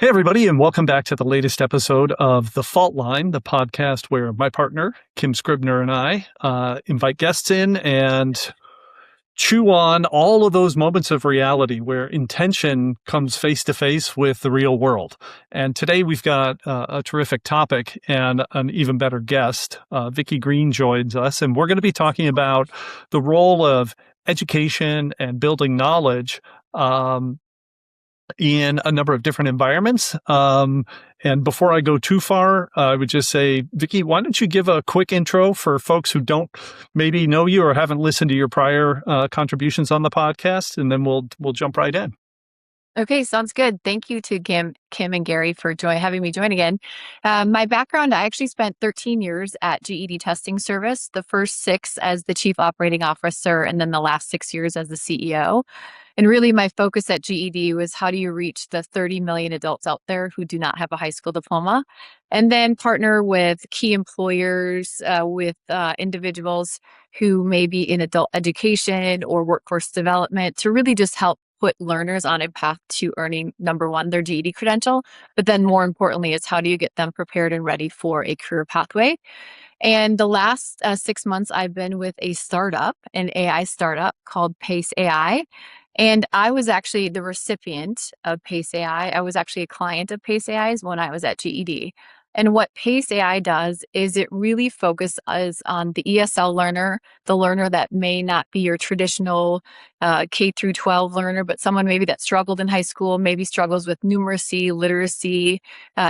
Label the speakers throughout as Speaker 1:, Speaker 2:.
Speaker 1: Hey, everybody, and welcome back to the latest episode of The Fault Line, the podcast where my partner, Kim Scribner, and I invite guests in and chew on all of those moments of reality where intention comes face to face with the real world. And today we've got a terrific topic and an even better guest. Vicki Greene joins us, and we're going to be talking about the role of education and building knowledge in a number of different environments. And before I go too far, I would just say, Vicki, why don't you give a quick intro for folks who don't maybe know you or haven't listened to your prior contributions on the podcast, and then we'll jump right in.
Speaker 2: Okay, sounds good. Thank you to Kim and Gary for having me join again. My background, I actually spent 13 years at GED Testing Service, the first 6 as the Chief Operating Officer, and then the last 6 years as the CEO. And really my focus at GED was how do you reach the 30 million adults out there who do not have a high school diploma, and then partner with key employers, with individuals who may be in adult education or workforce development to really just help put learners on a path to earning, number one, their GED credential, but then more importantly is how do you get them prepared and ready for a career pathway. And the last 6 months, I've been with a startup, an AI startup called Pace AI. And I was actually the recipient of Pace AI. I was actually a client of Pace AI's when I was at GED. And what Pace AI does is it really focuses on the ESL learner, the learner that may not be your traditional K through 12 learner, but someone maybe that struggled in high school, maybe struggles with numeracy, literacy,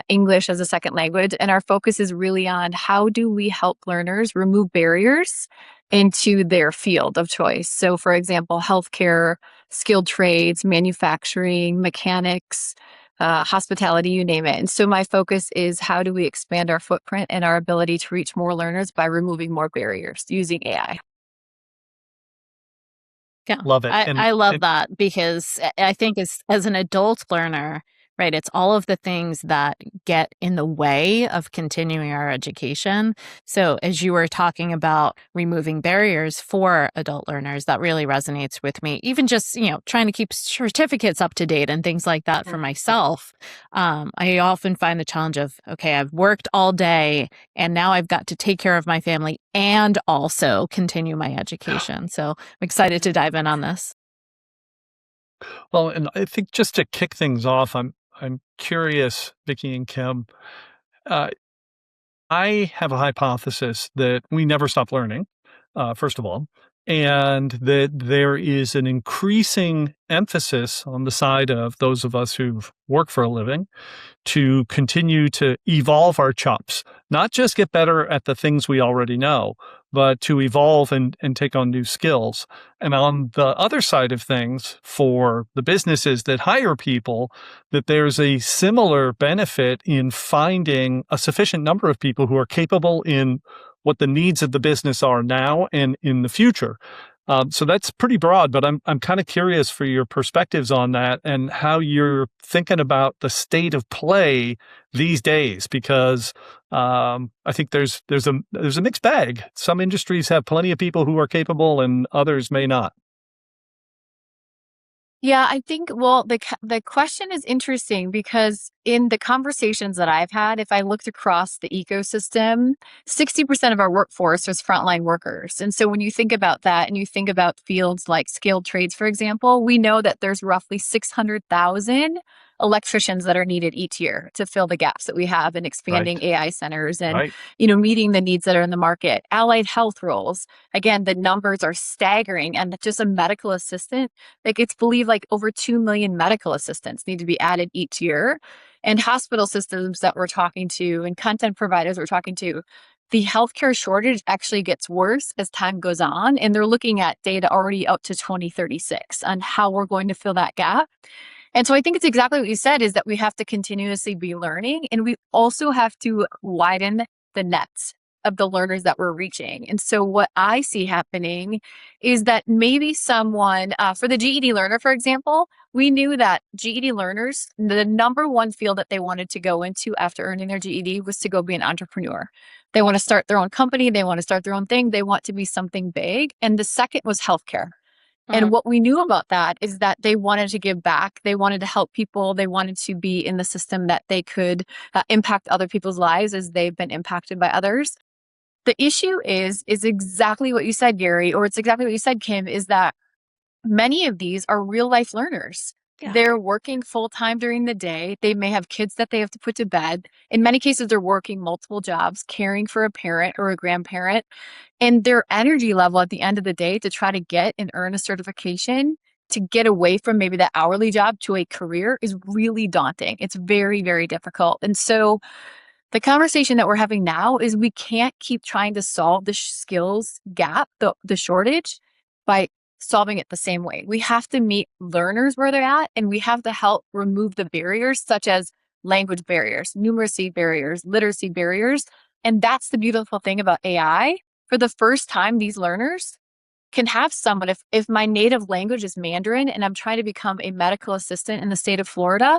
Speaker 2: English as a second language. And our focus is really on how do we help learners remove barriers into their field of choice. So for example, healthcare, skilled trades, manufacturing, mechanics, hospitality, you name it. And so my focus is how do we expand our footprint and our ability to reach more learners by removing more barriers using AI.
Speaker 3: Yeah,
Speaker 1: Love it.
Speaker 3: I love that because I think as an adult learner, right, it's all of the things that get in the way of continuing our education. So as you were talking about removing barriers for adult learners, that really resonates with me. Even just, trying to keep certificates up to date and things like that for myself. I often find the challenge of, okay, I've worked all day and now I've got to take care of my family and also continue my education. So I'm excited to dive in on this.
Speaker 1: Well, and I think just to kick things off, I'm curious, Vicki and Kim. I have a hypothesis that we never stop learning, first of all, and that there is an increasing emphasis on the side of those of us who work for a living to continue to evolve our chops, not just get better at the things we already know, but to evolve and take on new skills. And on the other side of things, for the businesses that hire people, that there's a similar benefit in finding a sufficient number of people who are capable in what the needs of the business are now and in the future. So that's pretty broad, but I'm kind of curious for your perspectives on that and how you're thinking about the state of play these days, because I think there's a mixed bag. Some industries have plenty of people who are capable, and others may not.
Speaker 2: Yeah, I think, well, the question is interesting because in the conversations that I've had, if I looked across the ecosystem, 60% of our workforce is frontline workers. And so when you think about that and you think about fields like skilled trades, for example, we know that there's roughly 600,000 electricians that are needed each year to fill the gaps that we have in expanding AI centers and, meeting the needs that are in the market. Allied health roles, again, the numbers are staggering. And just a medical assistant, like it's believed like over 2 million medical assistants need to be added each year. And hospital systems that we're talking to and content providers we're talking to, the healthcare shortage actually gets worse as time goes on. And they're looking at data already out to 2036 on how we're going to fill that gap. And so I think it's exactly what you said, is that we have to continuously be learning, and we also have to widen the nets of the learners that we're reaching. And so what I see happening is that maybe someone, for the GED learner, for example, we knew that GED learners, the number one field that they wanted to go into after earning their GED was to go be an entrepreneur. They want to start their own company. They want to start their own thing. They want to be something big. And the second was healthcare. And what we knew about that is that they wanted to give back. They wanted to help people. They wanted to be in the system that they could impact other people's lives as they've been impacted by others. The issue is exactly what you said, Gary, or it's exactly what you said, Kim, is that many of these are real life learners.
Speaker 3: Yeah.
Speaker 2: They're working full time during the day. They may have kids that they have to put to bed. In many cases, they're working multiple jobs, caring for a parent or a grandparent. And their energy level at the end of the day to try to get and earn a certification to get away from maybe that hourly job to a career is really daunting. It's very, very difficult. And so the conversation that we're having now is we can't keep trying to solve the skills gap, the shortage, by solving it the same way. We have to meet learners where they're at, and we have to help remove the barriers such as language barriers, numeracy barriers, literacy barriers. And that's the beautiful thing about AI. For the first time, these learners can have someone, if my native language is Mandarin and I'm trying to become a medical assistant in the state of Florida,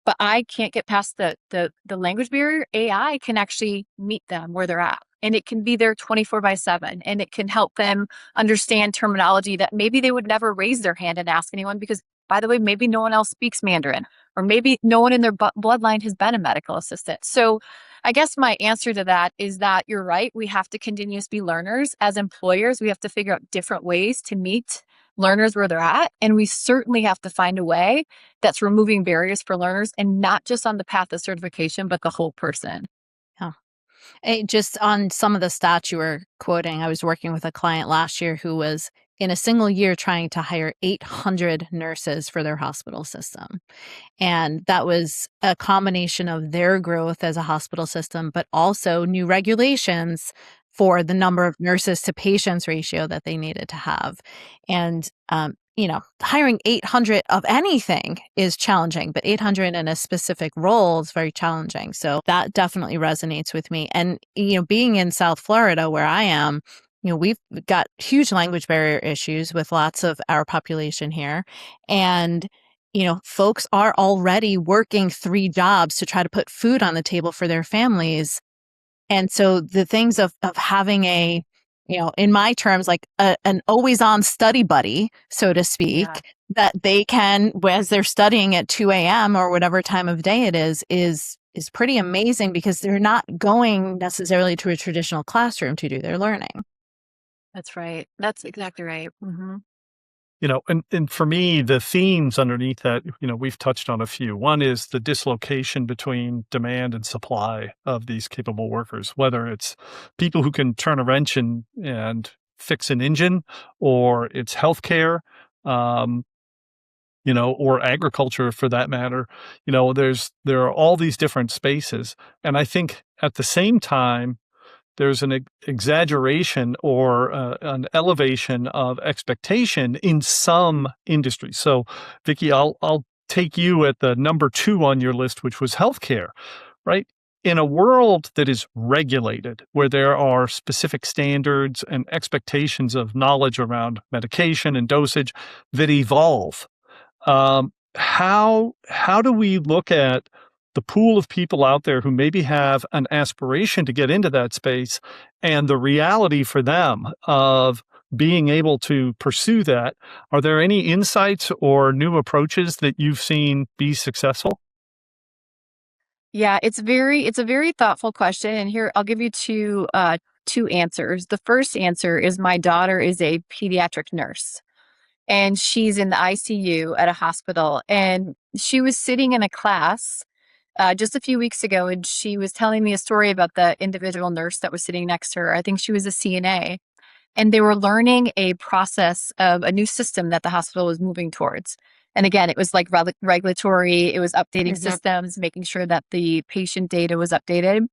Speaker 2: but I can't get past the language barrier, AI can actually meet them where they're at. And it can be there 24/7. And it can help them understand terminology that maybe they would never raise their hand and ask anyone because, by the way, maybe no one else speaks Mandarin, or maybe no one in their bloodline has been a medical assistant. So I guess my answer to that is that you're right. We have to continuously be learners. As employers, we have to figure out different ways to meet learners where they're at. And we certainly have to find a way that's removing barriers for learners and not just on the path of certification, but the whole person.
Speaker 3: Yeah. Just on some of the stats you were quoting, I was working with a client last year who was in a single year trying to hire 800 nurses for their hospital system. And that was a combination of their growth as a hospital system, but also new regulations for the number of nurses to patients ratio that they needed to have. And, hiring 800 of anything is challenging, but 800 in a specific role is very challenging. So that definitely resonates with me. And, being in South Florida where I am, we've got huge language barrier issues with lots of our population here. And folks are already working 3 jobs to try to put food on the table for their families. And so the things of having a, in my terms, like an always on study buddy, so to speak, that they can, as they're studying at 2 a.m. or whatever time of day it is pretty amazing because they're not going necessarily to a traditional classroom to do their learning.
Speaker 2: That's right. That's exactly right. Mm-hmm.
Speaker 1: And for me, the themes underneath that, we've touched on a few. One is the dislocation between demand and supply of these capable workers, whether it's people who can turn a wrench and fix an engine, or it's healthcare, or agriculture for that matter. There are all these different spaces. And I think at the same time, there's an exaggeration or an elevation of expectation in some industries. So, Vicki, I'll take you at the number 2 on your list, which was healthcare, right? In a world that is regulated, where there are specific standards and expectations of knowledge around medication and dosage that evolve, how do we look at the pool of people out there who maybe have an aspiration to get into that space and the reality for them of being able to pursue that? Are there any insights or new approaches that you've seen be successful?
Speaker 2: Yeah, it's a very thoughtful question. And here I'll give you two answers. The first answer is my daughter is a pediatric nurse, and she's in the ICU at a hospital. And she was sitting in a class just a few weeks ago, and she was telling me a story about the individual nurse that was sitting next to her. I think she was a CNA, and they were learning a process of a new system that the hospital was moving towards. And again, it was like regulatory, it was updating systems, making sure that the patient data was updated.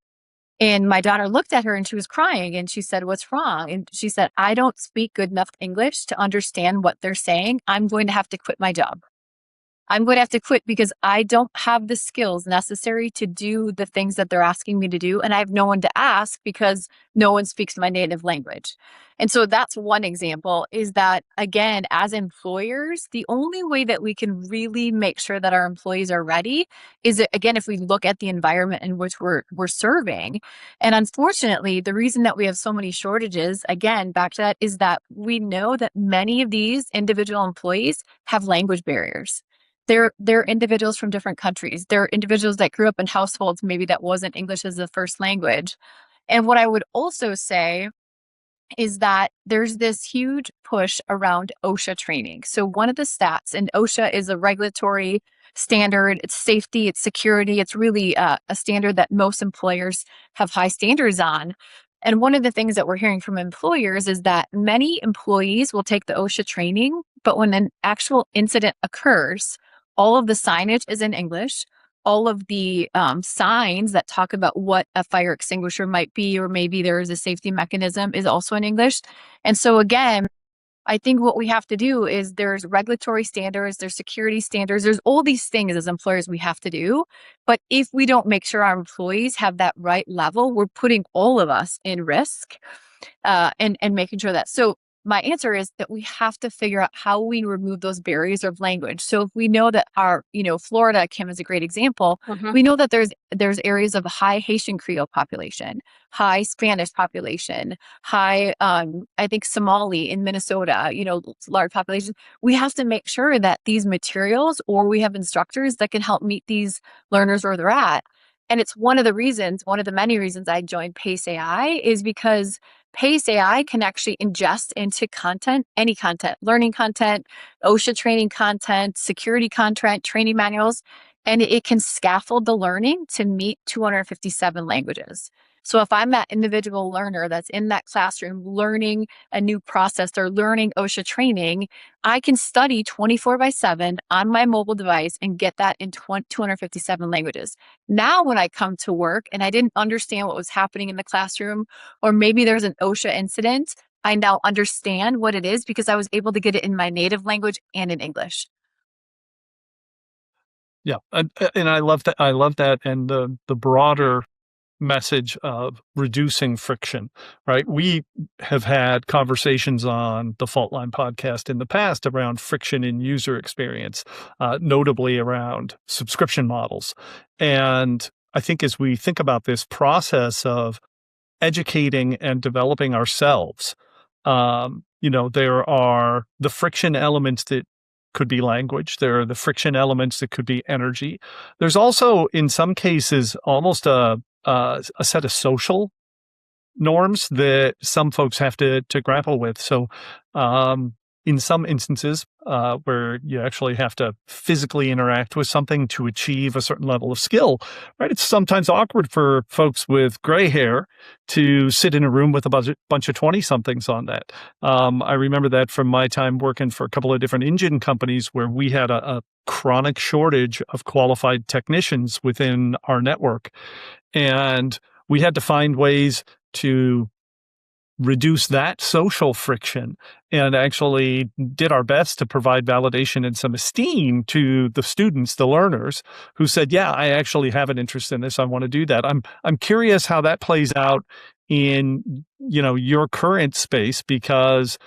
Speaker 2: And my daughter looked at her and she was crying, and she said, "What's wrong?" And she said, "I don't speak good enough English to understand what they're saying. I'm going to have to quit my job." I'm going to have to quit because I don't have the skills necessary to do the things that they're asking me to do. And I have no one to ask because no one speaks my native language. And so that's one example, is that, again, as employers, the only way that we can really make sure that our employees are ready is, again, if we look at the environment in which we're serving. And unfortunately, the reason that we have so many shortages, again, back to that, is that we know that many of these individual employees have language barriers. They're individuals from different countries. They're individuals that grew up in households maybe that wasn't English as the first language. And what I would also say is that there's this huge push around OSHA training. So one of the stats, and OSHA is a regulatory standard, it's safety, it's security, it's really a standard that most employers have high standards on. And one of the things that we're hearing from employers is that many employees will take the OSHA training, but when an actual incident occurs, all of the signage is in English. All of the signs that talk about what a fire extinguisher might be, or maybe there is a safety mechanism, is also in English. And so again, I think what we have to do is there's regulatory standards, there's security standards, there's all these things as employers we have to do. But if we don't make sure our employees have that right level, we're putting all of us in risk and making sure that. So my answer is that we have to figure out how we remove those barriers of language. So if we know that our, Florida, Kim is a great example. We know that there's areas of high Haitian Creole population, high Spanish population, high, I think Somali in Minnesota, large population. We have to make sure that these materials, or we have instructors that can help meet these learners where they're at. And it's one of the many reasons I joined Pace AI, is because Pace AI can actually ingest into content, any content, learning content, OSHA training content, security content, training manuals, and it can scaffold the learning to meet 257 languages. So if I'm that individual learner that's in that classroom learning a new process or learning OSHA training, I can study 24/7 on my mobile device and get that in 257 languages. Now, when I come to work and I didn't understand what was happening in the classroom, or maybe there's an OSHA incident, I now understand what it is because I was able to get it in my native language and in English.
Speaker 1: Yeah, and I love that. I love that, and the broader message of reducing friction, right? We have had conversations on the Fault Line podcast in the past around friction in user experience, notably around subscription models. And I think as we think about this process of educating and developing ourselves, there are the friction elements that could be language. There are the friction elements that could be energy. There's also, in some cases, almost a set of social norms that some folks have to grapple with. So, in some instances, where you actually have to physically interact with something to achieve a certain level of skill, right? It's sometimes awkward for folks with gray hair to sit in a room with a bunch of 20-somethings on that. I remember that from my time working for a couple of different engine companies where we had a chronic shortage of qualified technicians within our network. And we had to find ways to reduce that social friction, and actually did our best to provide validation and some esteem to the students, the learners, who said, yeah, I actually have an interest in this. I want to do that. I'm curious how that plays out in, your current space, because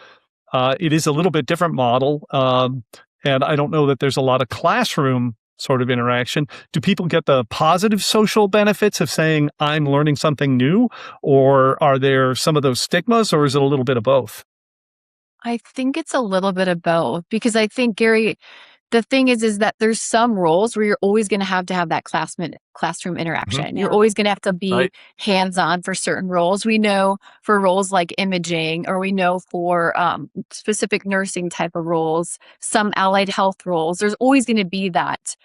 Speaker 1: it is a little bit different model. And I don't know that there's a lot of classroom sort of interaction. Do people get the positive social benefits of saying, I'm learning something new? Or are there some of those stigmas, or is it a little bit of both?
Speaker 2: I think it's a little bit of both, because I think, Gary, the thing is that there's some roles where you're always going to have that classroom interaction. You're always going to have to be
Speaker 1: Right.
Speaker 2: hands-on for certain roles. We know for roles like imaging, or we know for specific nursing type of roles, some allied health roles, there's always going to be that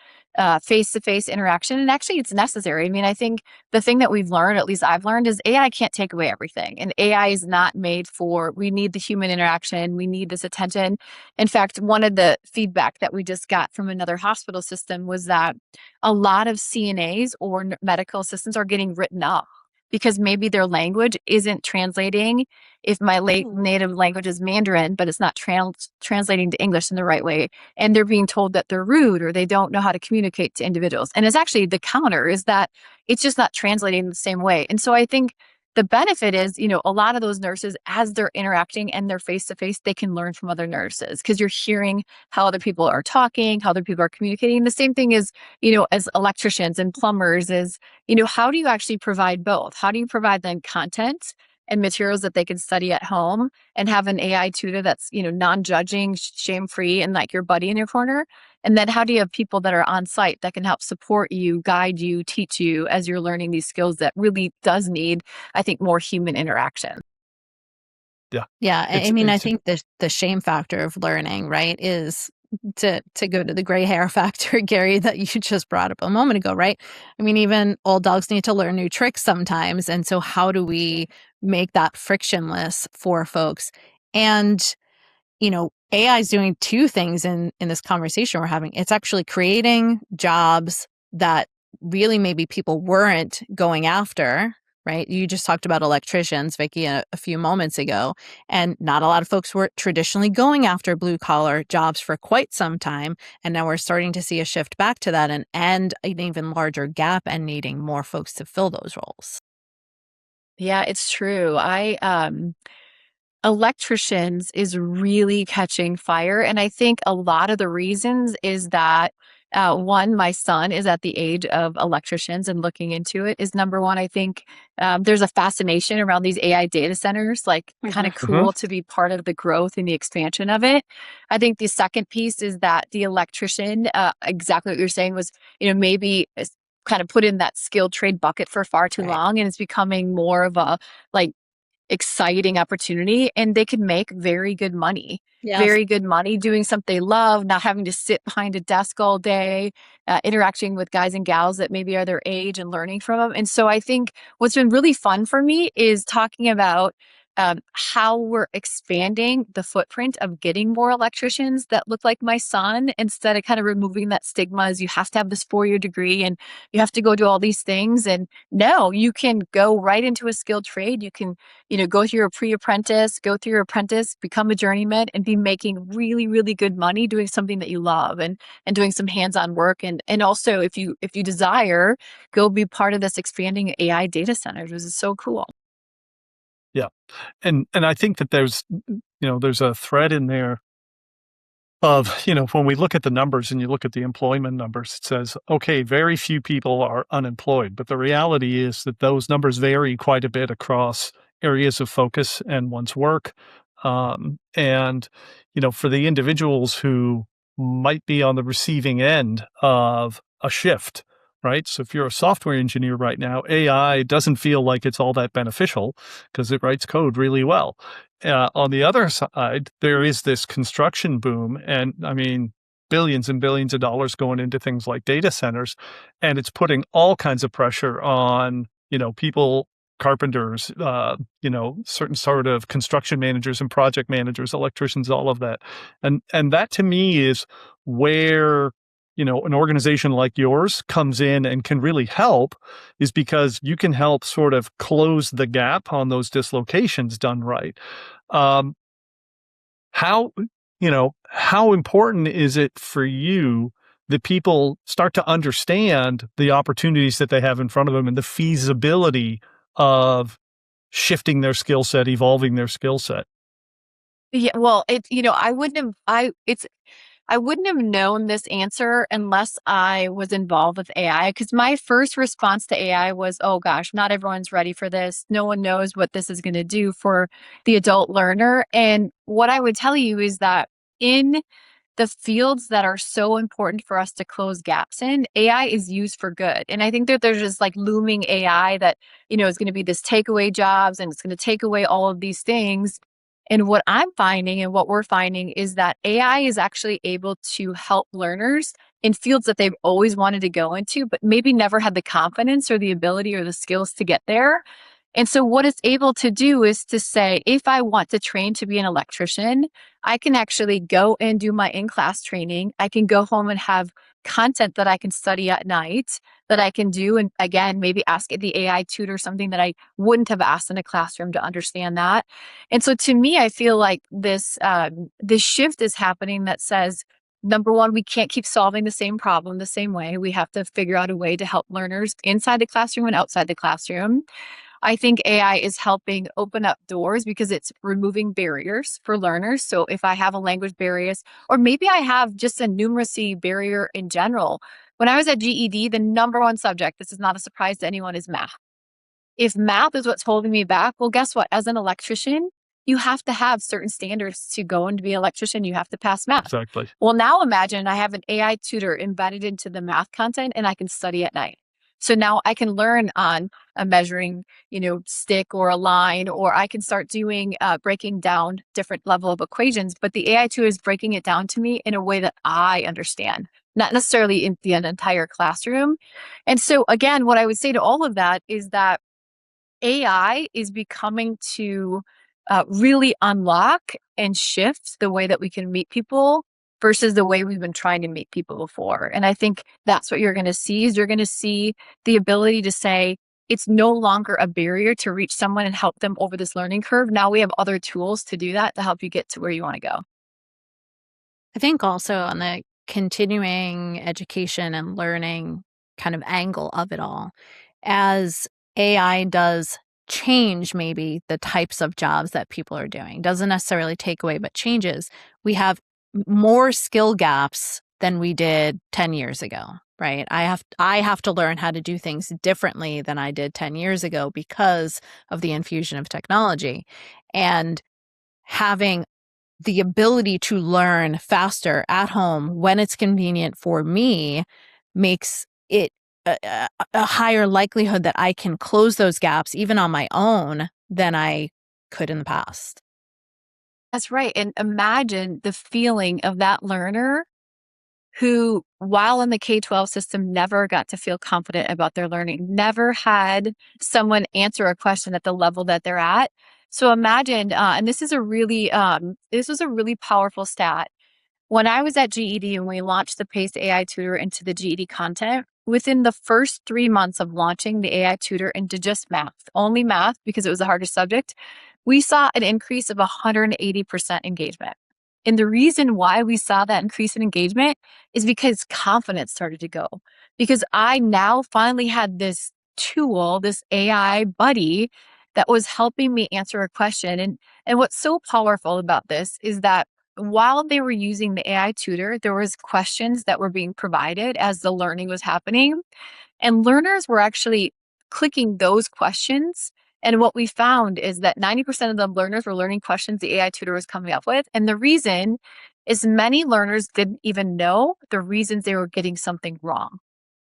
Speaker 2: face-to-face interaction. And actually, it's necessary. I mean, I think the thing that we've learned, at least I've learned, is AI can't take away everything. And AI is not made we need the human interaction. We need this attention. In fact, one of the feedback that we just got from another hospital system was that a lot of CNAs or medical assistants are getting written up because maybe their language isn't translating. If my native language is Mandarin, but it's not translating to English in the right way, and they're being told that they're rude or they don't know how to communicate to individuals. And it's actually the counter is that it's just not translating the same way. And so I think the benefit is, a lot of those nurses, as they're interacting and they're face to face, they can learn from other nurses because you're hearing how other people are talking, how other people are communicating. The same thing is, as electricians and plumbers is, how do you actually provide both? How do you provide them content and materials that they can study at home and have an AI tutor that's, non-judging, shame-free, and like your buddy in your corner? And then how do you have people that are on site that can help support you, guide you, teach you as you're learning these skills that really does need, I think, more human interaction?
Speaker 1: Yeah.
Speaker 3: Yeah. I
Speaker 1: It's
Speaker 3: mean, I
Speaker 1: it's
Speaker 3: think the shame factor of learning, right, is to go to the gray hair factor, Gary, that you just brought up a moment ago, right? I mean, even old dogs need to learn new tricks sometimes. And so how do we make that frictionless for folks? And AI is doing two things in this conversation we're having. It's actually creating jobs that really maybe people weren't going after, right? You just talked about electricians, Vicki, a few moments ago, and not a lot of folks were traditionally going after blue collar jobs for quite some time. And now we're starting to see a shift back to that and an even larger gap and needing more folks to fill those roles.
Speaker 2: Yeah, it's true. Electricians is really catching fire. And I think a lot of the reasons is that one, my son is at the age of electricians and looking into it is number one. I think there's a fascination around these AI data centers, like kind of
Speaker 1: Mhm.
Speaker 2: cool to be part of the growth and the expansion of it. I think the second piece is that the electrician, exactly what you're saying was, maybe kind of put in that skilled trade bucket for far too
Speaker 3: Right.
Speaker 2: long. And it's becoming more of a like exciting opportunity, and they can make
Speaker 3: Yes.
Speaker 2: very good money doing something they love, not having to sit behind a desk all day, interacting with guys and gals that maybe are their age and learning from them. And so I think what's been really fun for me is talking about how we're expanding the footprint of getting more electricians that look like my son, instead of kind of removing that stigma as you have to have this 4-year degree and you have to go do all these things. And no, you can go right into a skilled trade. You can go through your pre-apprentice, go through your apprentice, become a journeyman, and be making really, really good money doing something that you love and doing some hands-on work. And also, if you desire, go be part of this expanding AI data centers, which is so cool.
Speaker 1: Yeah. And I think that there's a thread in there of, when we look at the numbers and you look at the employment numbers, it says, okay, very few people are unemployed. But the reality is that those numbers vary quite a bit across areas of focus and one's work. And, for the individuals who might be on the receiving end of a shift, right? So if you're a software engineer right now, AI doesn't feel like it's all that beneficial because it writes code really well. On the other side, there is this construction boom, and I mean, billions and billions of dollars going into things like data centers, and it's putting all kinds of pressure on, people, carpenters, certain sort of construction managers and project managers, electricians, all of that. And that to me is where, an organization like yours comes in and can really help, is because you can help sort of close the gap on those dislocations done right. Um, how, how important is it for you that people start to understand the opportunities that they have in front of them and the feasibility of shifting their skill set, evolving their skill set?
Speaker 2: Yeah, well, I wouldn't have known this answer unless I was involved with AI, because my first response to AI was, oh gosh, not everyone's ready for this. No one knows what this is going to do for the adult learner. And what I would tell you is that in the fields that are so important for us to close gaps in, AI is used for good. And I think that there's just like looming AI that, is going to be this takeaway jobs and it's going to take away all of these things. And what I'm finding and what we're finding is that AI is actually able to help learners in fields that they've always wanted to go into, but maybe never had the confidence or the ability or the skills to get there. And so what it's able to do is to say, if I want to train to be an electrician, I can actually go and do my in-class training. I can go home and have content that I can study at night that I can do. And again, maybe ask the AI tutor something that I wouldn't have asked in a classroom to understand that. And so to me, I feel like this shift is happening that says, number one, we can't keep solving the same problem the same way. We have to figure out a way to help learners inside the classroom and outside the classroom. I think AI is helping open up doors because it's removing barriers for learners. So if I have a language barrier, or maybe I have just a numeracy barrier in general. When I was at GED, the number one subject, this is not a surprise to anyone, is math. If math is what's holding me back, well, guess what? As an electrician, you have to have certain standards to go and be an electrician. You have to pass math.
Speaker 1: Exactly.
Speaker 2: Well, now imagine I have an AI tutor embedded into the math content and I can study at night. So now I can learn on a measuring, stick or a line, or I can start doing breaking down different level of equations. But the AI tutor is breaking it down to me in a way that I understand, not necessarily in the entire classroom. And so again, what I would say to all of that is that AI is becoming to really unlock and shift the way that we can meet people versus the way we've been trying to meet people before. And I think that's what you're going to see is you're going to see the ability to say, it's no longer a barrier to reach someone and help them over this learning curve. Now we have other tools to do that to help you get to where you want to go.
Speaker 3: I think also on the continuing education and learning kind of angle of it all, as AI does change maybe the types of jobs that people are doing, doesn't necessarily take away, but changes, we have more skill gaps than we did 10 years ago, right? I have to learn how to do things differently than I did 10 years ago because of the infusion of technology. And having the ability to learn faster at home when it's convenient for me makes it a higher likelihood that I can close those gaps even on my own than I could in the past.
Speaker 2: That's right. And imagine the feeling of that learner who, while in the K-12 system, never got to feel confident about their learning, never had someone answer a question at the level that they're at. So imagine, and this was a really powerful stat. When I was at GED and we launched the PACE AI tutor into the GED content, within the first 3 months of launching the AI tutor into just math, only math because it was the hardest subject, we saw an increase of 180% engagement. And the reason why we saw that increase in engagement is because confidence started to go. Because I now finally had this tool, this AI buddy that was helping me answer a question. And what's so powerful about this is that while they were using the AI tutor, there was questions that were being provided as the learning was happening. And learners were actually clicking those questions. And what we found is that 90% of the learners were learning questions the AI tutor was coming up with. And the reason is many learners didn't even know the reasons they were getting something wrong.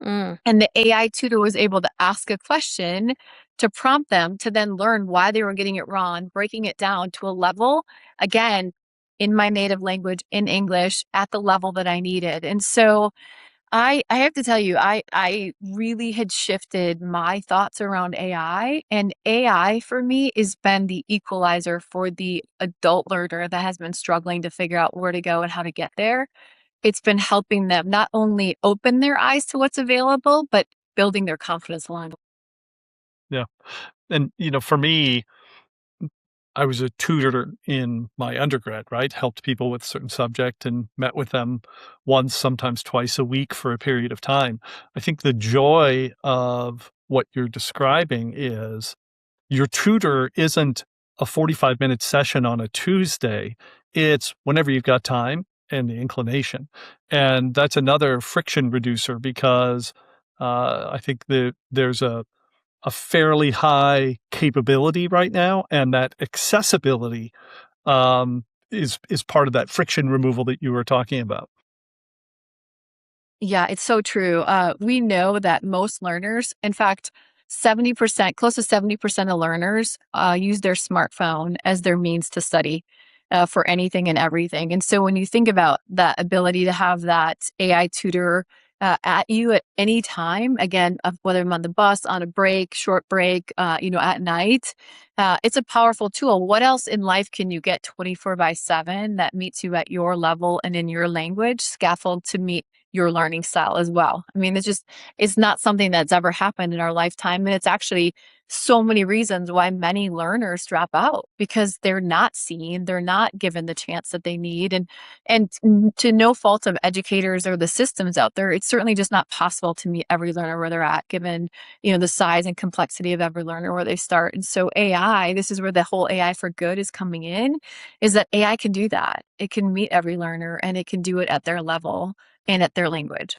Speaker 2: And the AI tutor was able to ask a question to prompt them to then learn why they were getting it wrong, breaking it down to a level, again, in my native language, in English, at the level that I needed. And so I have to tell you, I really had shifted my thoughts around AI, and AI for me has been the equalizer for the adult learner that has been struggling to figure out where to go and how to get there. It's been helping them not only open their eyes to what's available, but building their confidence along.
Speaker 1: Yeah. And, for me, I was a tutor in my undergrad, right? Helped people with a certain subject and met with them once, sometimes twice a week for a period of time. I think the joy of what you're describing is your tutor isn't a 45-minute session on a Tuesday. It's whenever you've got time and the inclination. And that's another friction reducer because I think that there's a fairly high capability right now, and that accessibility is part of that friction removal that you were talking about.
Speaker 2: Yeah, it's so true. We know that most learners, in fact, 70%, close to 70% of learners use their smartphone as their means to study for anything and everything. And so when you think about that ability to have that AI tutor at you at any time, again, whether I'm on the bus, on a break, short break, at night. It's a powerful tool. What else in life can you get 24/7 that meets you at your level and in your language, scaffold to meet your learning style as well? I mean, it's not something that's ever happened in our lifetime. And it's actually so many reasons why many learners drop out because they're not seen, they're not given the chance that they need. And to no fault of educators or the systems out there, it's certainly just not possible to meet every learner where they're at, given, the size and complexity of every learner where they start. And so AI, this is where the whole AI for good is coming in, is that AI can do that. It can meet every learner and it can do it at their level and at their language.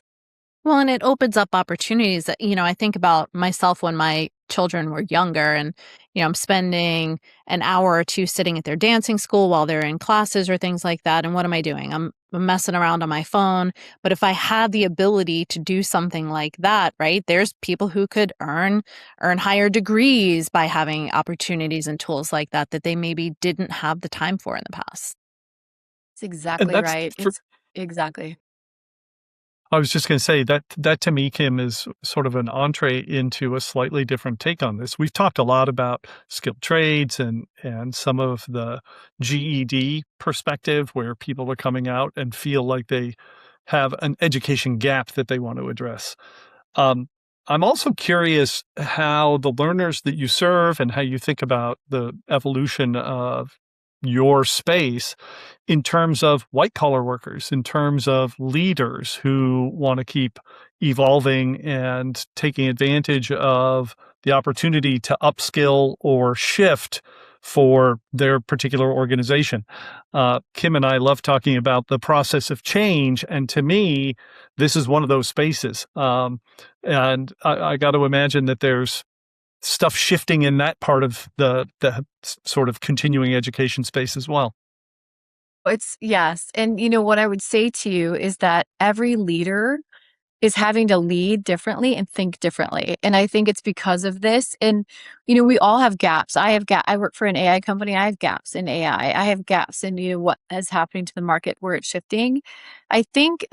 Speaker 3: Well, and it opens up opportunities that, I think about myself when my children were younger and, I'm spending an hour or two sitting at their dancing school while they're in classes or things like that. And what am I doing? I'm messing around on my phone. But if I had the ability to do something like that, right, there's people who could earn higher degrees by having opportunities and tools like that they maybe didn't have the time for in the past.
Speaker 2: It's
Speaker 1: And
Speaker 2: exactly
Speaker 1: that's
Speaker 2: right.
Speaker 1: for
Speaker 2: It's exactly.
Speaker 1: I was just going to say that to me, Kim, is sort of an entree into a slightly different take on this. We've talked a lot about skilled trades and some of the GED perspective where people are coming out and feel like they have an education gap that they want to address. Um, I'm also curious how the learners that you serve and how you think about the evolution of your space in terms of white collar workers, in terms of leaders who want to keep evolving and taking advantage of the opportunity to upskill or shift for their particular organization. Kim and I love talking about the process of change. And to me, this is one of those spaces. And I got to imagine that there's stuff shifting in that part of the sort of continuing education space as well.
Speaker 2: It's yes. And what I would say to you is that every leader is having to lead differently and think differently. And I think it's because of this. And, we all have gaps. I work for an AI company. I have gaps in AI. I have gaps in, what is happening to the market where it's shifting. I think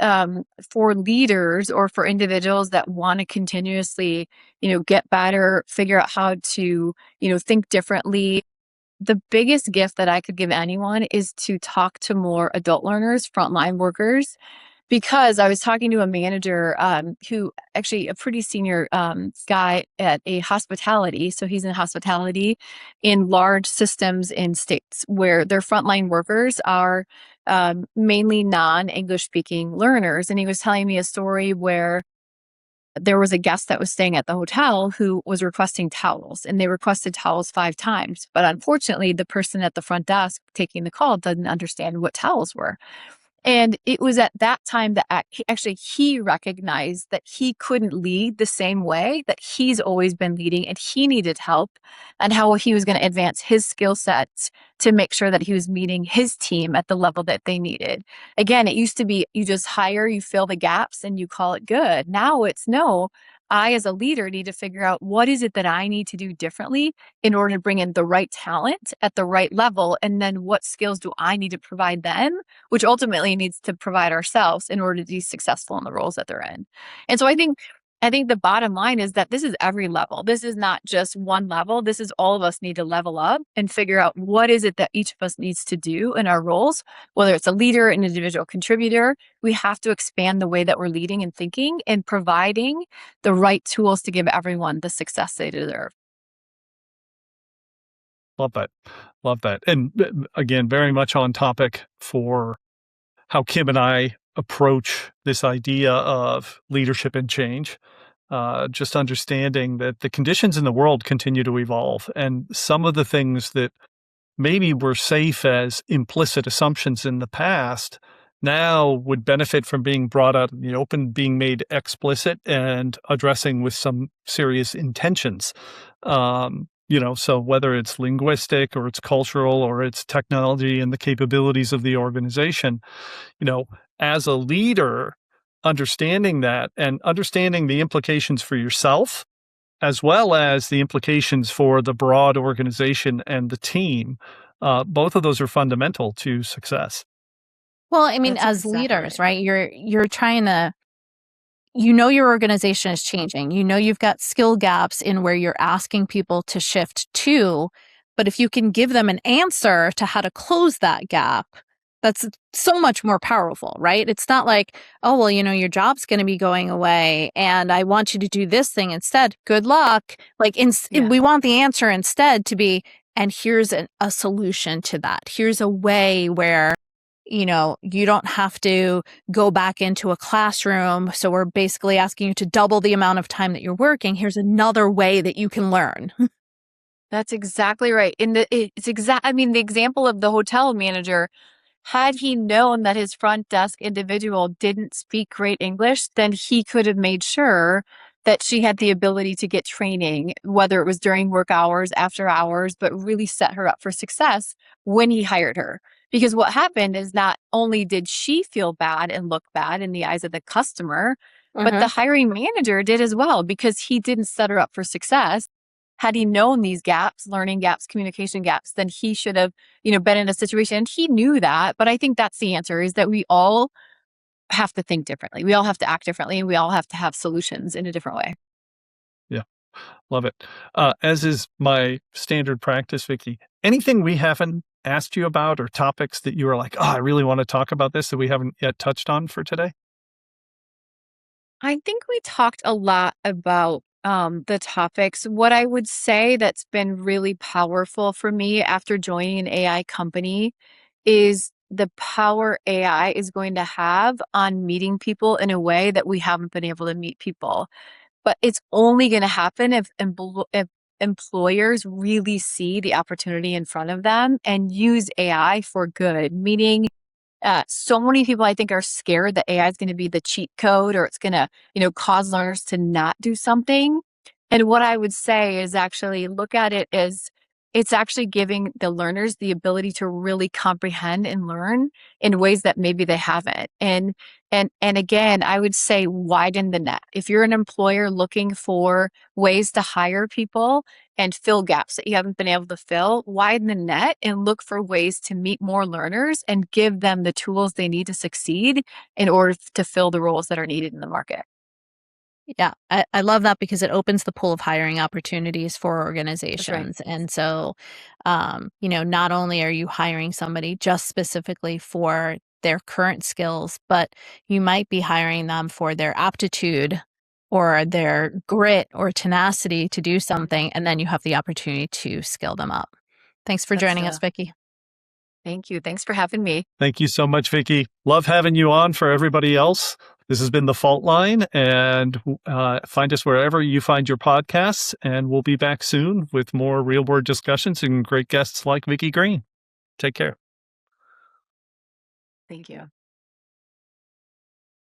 Speaker 2: for leaders or for individuals that want to continuously, get better, figure out how to, think differently, the biggest gift that I could give anyone is to talk to more adult learners, frontline workers, because I was talking to a manager who actually a pretty senior guy at a hospitality. So he's in hospitality in large systems in states where their frontline workers are mainly non-English speaking learners. And he was telling me a story where there was a guest that was staying at the hotel who was requesting towels, and they requested towels 5 times. But unfortunately, the person at the front desk taking the call didn't understand what towels were. And it was at that time that he recognized that he couldn't lead the same way that he's always been leading, and he needed help, and how he was going to advance his skill sets to make sure that he was meeting his team at the level that they needed. Again, it used to be you just hire, you fill the gaps, and you call it good. Now it's no. I, as a leader, need to figure out what is it that I need to do differently in order to bring in the right talent at the right level. And then what skills do I need to provide them, which ultimately needs to provide ourselves in order to be successful in the roles that they're in. And so I think the bottom line is that this is every level. This is not just one level. This is all of us need to level up and figure out what is it that each of us needs to do in our roles, whether it's a leader, an individual contributor. We have to expand the way that we're leading and thinking and providing the right tools to give everyone the success they deserve.
Speaker 1: Love that. Love that. And again, very much on topic for how Kim and I approach this idea of leadership and change. Just understanding that the conditions in the world continue to evolve, and some of the things that maybe were safe as implicit assumptions in the past now would benefit from being brought out in the open, being made explicit, and addressing with some serious intentions. So whether it's linguistic or it's cultural or it's technology and the capabilities of the organization, you know, as a leader, understanding that and understanding the implications for yourself, as well as the implications for the broad organization and the team, both of those are fundamental to success.
Speaker 3: Well, I mean,
Speaker 2: That's
Speaker 3: as
Speaker 2: exactly
Speaker 3: leaders,
Speaker 2: right.
Speaker 3: right? You're trying to your organization is changing. You've got skill gaps in where you're asking people to shift to, but if you can give them an answer to how to close that gap, that's so much more powerful, right? It's not like, oh, well, your job's going to be going away and I want you to do this thing instead. Good luck. Like, we want the answer instead to be, and here's a solution to that. Here's a way where, you don't have to go back into a classroom. So we're basically asking you to double the amount of time that you're working. Here's another way that you can learn.
Speaker 2: That's exactly right. The example of the hotel manager, had he known that his front desk individual didn't speak great English, then he could have made sure that she had the ability to get training, whether it was during work hours, after hours, but really set her up for success when he hired her. Because what happened is not only did she feel bad and look bad in the eyes of the customer, but the hiring manager did as well, because he didn't set her up for success. Had he known these gaps, learning gaps, communication gaps, then he should have, been in a situation. And he knew that. But I think that's the answer, is that we all have to think differently. We all have to act differently, and we all have to have solutions in a different way.
Speaker 1: Yeah, love it. As is my standard practice, Vicki, anything we haven't asked you about or topics that you are like, oh, I really want to talk about this that we haven't yet touched on for today?
Speaker 2: I think we talked a lot about the topics. What I would say that's been really powerful for me after joining an AI company is the power AI is going to have on meeting people in a way that we haven't been able to meet people. But it's only going to happen if employers really see the opportunity in front of them and use AI for good, meaning so many people, I think, are scared that AI is going to be the cheat code, or it's going to, cause learners to not do something. And what I would say is actually look at it as it's actually giving the learners the ability to really comprehend and learn in ways that maybe they haven't. And again, I would say widen the net. If you're an employer looking for ways to hire people and fill gaps that you haven't been able to fill, widen the net and look for ways to meet more learners and give them the tools they need to succeed in order to fill the roles that are needed in the market.
Speaker 3: Yeah, I love that because it opens the pool of hiring opportunities for organizations. And so, not only are you hiring somebody just specifically for their current skills, but you might be hiring them for their aptitude or their grit or tenacity to do something. And then you have the opportunity to skill them up. Thanks for joining us, Vicki.
Speaker 2: Thank you. Thanks for having me.
Speaker 1: Thank you so much, Vicki. Love having you on for everybody else. This has been The Fault Line, and find us wherever you find your podcasts, and we'll be back soon with more real-world discussions and great guests like Vicki Greene. Take care.
Speaker 2: Thank you.